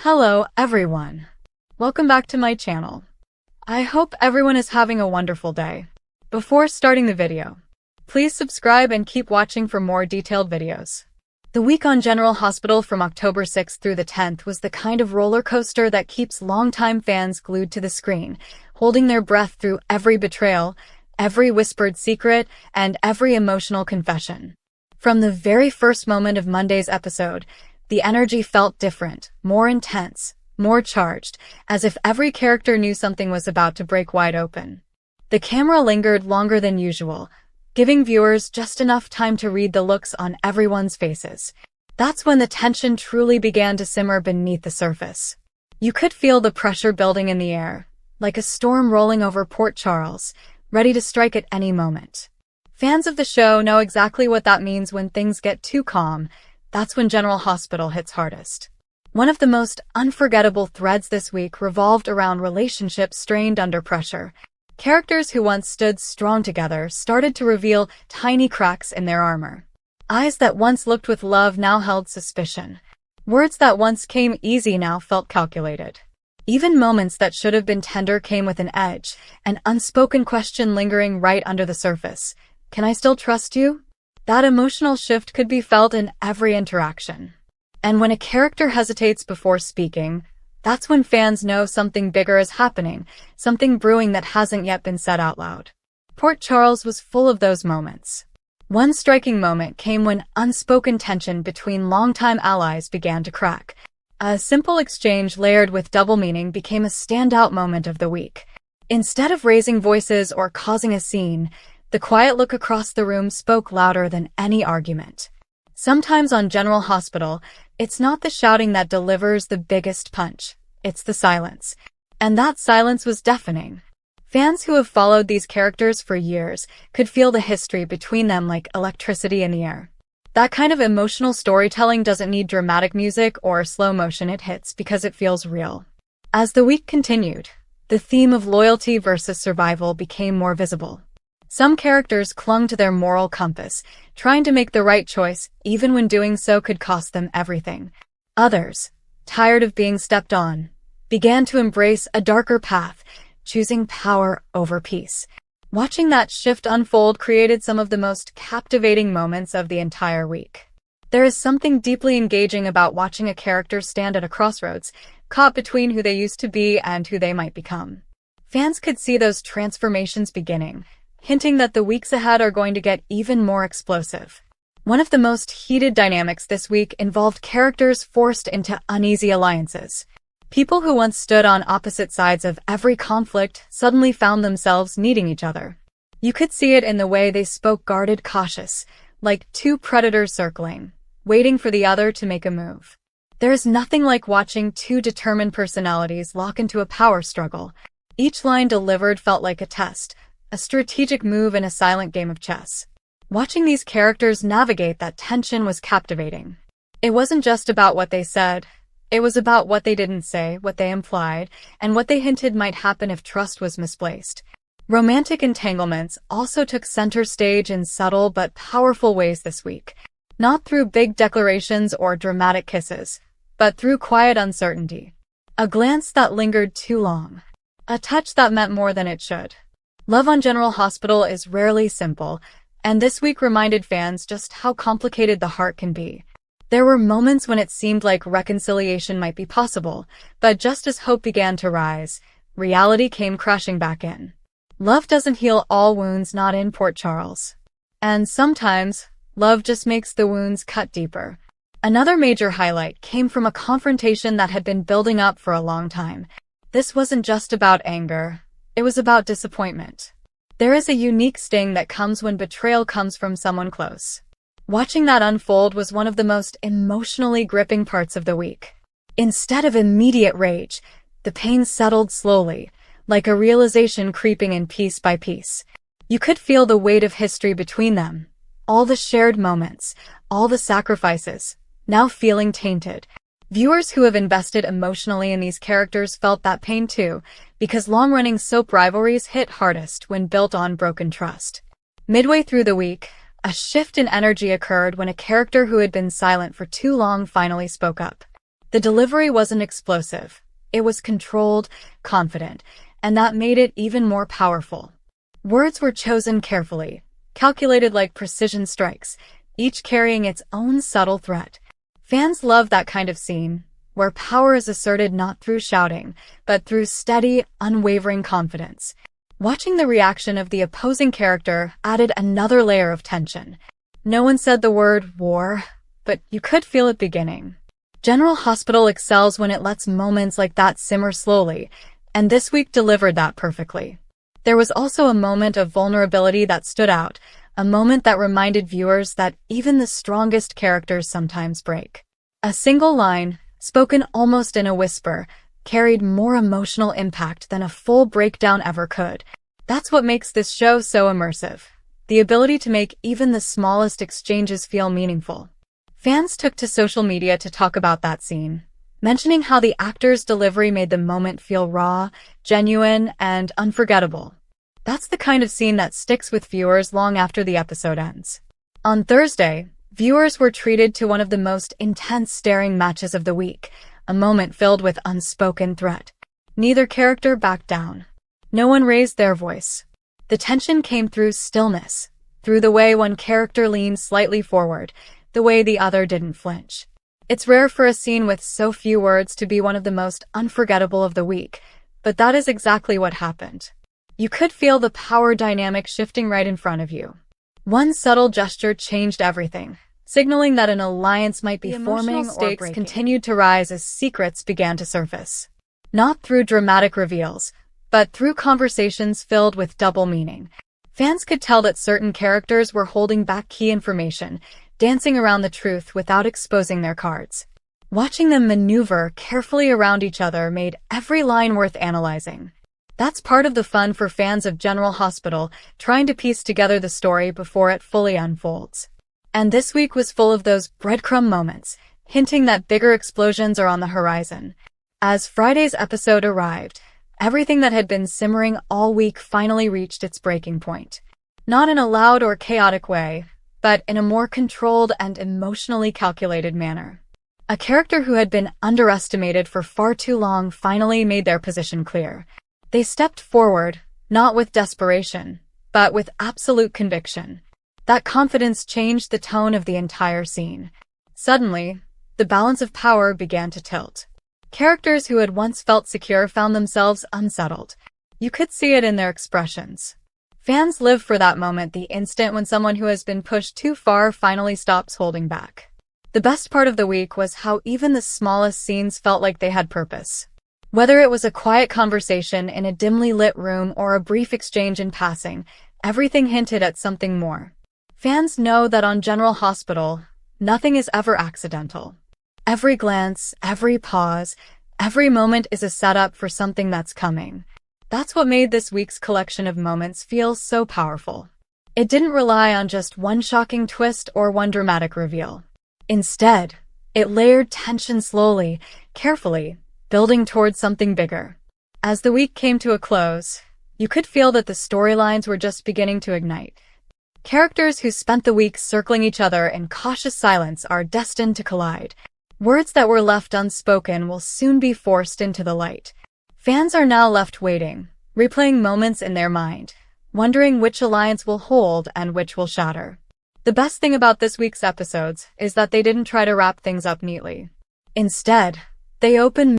Hello, everyone. Welcome back to my channel. I hope everyone is having a wonderful day. Before starting the video, please subscribe and keep watching for more detailed videos. The week on General Hospital from October 6th through the 10th was the kind of roller coaster that keeps longtime fans glued to the screen, holding their breath through every betrayal, every whispered secret, and every emotional confession. From the very first moment of Monday's episode, the energy felt different, more intense, more charged, as if every character knew something was about to break wide open. The camera lingered longer than usual, giving viewers just enough time to read the looks on everyone's faces. That's when the tension truly began to simmer beneath the surface. You could feel the pressure building in the air, like a storm rolling over Port Charles, ready to strike at any moment. Fans of the show know exactly what that means when things get too calm. That's when General Hospital hits hardest. One of the most unforgettable threads this week revolved around relationships strained under pressure. Characters who once stood strong together started to reveal tiny cracks in their armor. Eyes that once looked with love now held suspicion. Words that once came easy now felt calculated. Even moments that should have been tender came with an edge, an unspoken question lingering right under the surface. Can I still trust you? That emotional shift could be felt in every interaction. And when a character hesitates before speaking, that's when fans know something bigger is happening, something brewing that hasn't yet been said out loud. Port Charles was full of those moments. One striking moment came when unspoken tension between longtime allies began to crack. A simple exchange layered with double meaning became a standout moment of the week. Instead of raising voices or causing a scene, the quiet look across the room spoke louder than any argument. Sometimes on General Hospital, it's not the shouting that delivers the biggest punch, it's the silence. And that silence was deafening. Fans who have followed these characters for years could feel the history between them like electricity in the air. That kind of emotional storytelling doesn't need dramatic music or slow motion, it hits because it feels real. As the week continued, the theme of loyalty versus survival became more visible. Some characters clung to their moral compass, trying to make the right choice even when doing so could cost them everything. Others, tired of being stepped on, began to embrace a darker path, choosing power over peace. Watching that shift unfold created some of the most captivating moments of the entire week. There is something deeply engaging about watching a character stand at a crossroads, caught between who they used to be and who they might become. Fans could see those transformations beginning, hinting that the weeks ahead are going to get even more explosive. One of the most heated dynamics this week involved characters forced into uneasy alliances. People who once stood on opposite sides of every conflict suddenly found themselves needing each other. You could see it in the way they spoke, guarded, cautious, like two predators circling, waiting for the other to make a move. There is nothing like watching two determined personalities lock into a power struggle. Each line delivered felt like a test, a strategic move in a silent game of chess. Watching these characters navigate that tension was captivating. It wasn't just about what they said, it was about what they didn't say, what they implied, and what they hinted might happen if trust was misplaced. Romantic entanglements also took center stage in subtle but powerful ways this week. Not through big declarations or dramatic kisses, but through quiet uncertainty. A glance that lingered too long. A touch that meant more than it should. Love on General Hospital is rarely simple, and this week reminded fans just how complicated the heart can be. There were moments when it seemed like reconciliation might be possible, but just as hope began to rise, reality came crashing back in. Love doesn't heal all wounds, not in Port Charles. And sometimes, love just makes the wounds cut deeper. Another major highlight came from a confrontation that had been building up for a long time. This wasn't just about anger. It was about disappointment. There is a unique sting that comes when betrayal comes from someone close. Watching that unfold was one of the most emotionally gripping parts of the week. Instead of immediate rage, the pain settled slowly, like a realization creeping in piece by piece. You could feel the weight of history between them, all the shared moments, all the sacrifices, now feeling tainted. Viewers who have invested emotionally in these characters felt that pain too, because long-running soap rivalries hit hardest when built on broken trust. Midway through the week, a shift in energy occurred when a character who had been silent for too long finally spoke up. The delivery wasn't explosive. It was controlled, confident, and that made it even more powerful. Words were chosen carefully, calculated like precision strikes, each carrying its own subtle threat. Fans love that kind of scene, where power is asserted not through shouting, but through steady, unwavering confidence. Watching the reaction of the opposing character added another layer of tension. No one said the word war, but you could feel it beginning. General Hospital excels when it lets moments like that simmer slowly, and this week delivered that perfectly. There was also a moment of vulnerability that stood out, a moment that reminded viewers that even the strongest characters sometimes break. A single line, spoken almost in a whisper, carried more emotional impact than a full breakdown ever could. That's what makes this show so immersive. The ability to make even the smallest exchanges feel meaningful. Fans took to social media to talk about that scene, mentioning how the actor's delivery made the moment feel raw, genuine, and unforgettable. That's the kind of scene that sticks with viewers long after the episode ends. On Thursday, viewers were treated to one of the most intense staring matches of the week, a moment filled with unspoken threat. Neither character backed down. No one raised their voice. The tension came through stillness, through the way one character leaned slightly forward, the way the other didn't flinch. It's rare for a scene with so few words to be one of the most unforgettable of the week, but that is exactly what happened. You could feel the power dynamic shifting right in front of you. One subtle gesture changed everything, signaling that an alliance might be forming. Stakes continued to rise as secrets began to surface. Not through dramatic reveals, but through conversations filled with double meaning. Fans could tell that certain characters were holding back key information, dancing around the truth without exposing their cards. Watching them maneuver carefully around each other made every line worth analyzing. That's part of the fun for fans of General Hospital, trying to piece together the story before it fully unfolds. And this week was full of those breadcrumb moments, hinting that bigger explosions are on the horizon. As Friday's episode arrived, everything that had been simmering all week finally reached its breaking point. Not in a loud or chaotic way, but in a more controlled and emotionally calculated manner. A character who had been underestimated for far too long finally made their position clear. They stepped forward, not with desperation, but with absolute conviction. That confidence changed the tone of the entire scene. Suddenly, the balance of power began to tilt. Characters who had once felt secure found themselves unsettled. You could see it in their expressions. Fans live for that moment, the instant when someone who has been pushed too far finally stops holding back. The best part of the week was how even the smallest scenes felt like they had purpose. Whether it was a quiet conversation in a dimly lit room or a brief exchange in passing, everything hinted at something more. Fans know that on General Hospital, nothing is ever accidental. Every glance, every pause, every moment is a setup for something that's coming. That's what made this week's collection of moments feel so powerful. It didn't rely on just one shocking twist or one dramatic reveal. Instead, it layered tension slowly, carefully, building towards something bigger. As the week came to a close, you could feel that the storylines were just beginning to ignite. Characters who spent the week circling each other in cautious silence are destined to collide. Words that were left unspoken will soon be forced into the light. Fans are now left waiting, replaying moments in their mind, wondering which alliance will hold and which will shatter. The best thing about this week's episodes is that they didn't try to wrap things up neatly. Instead, they open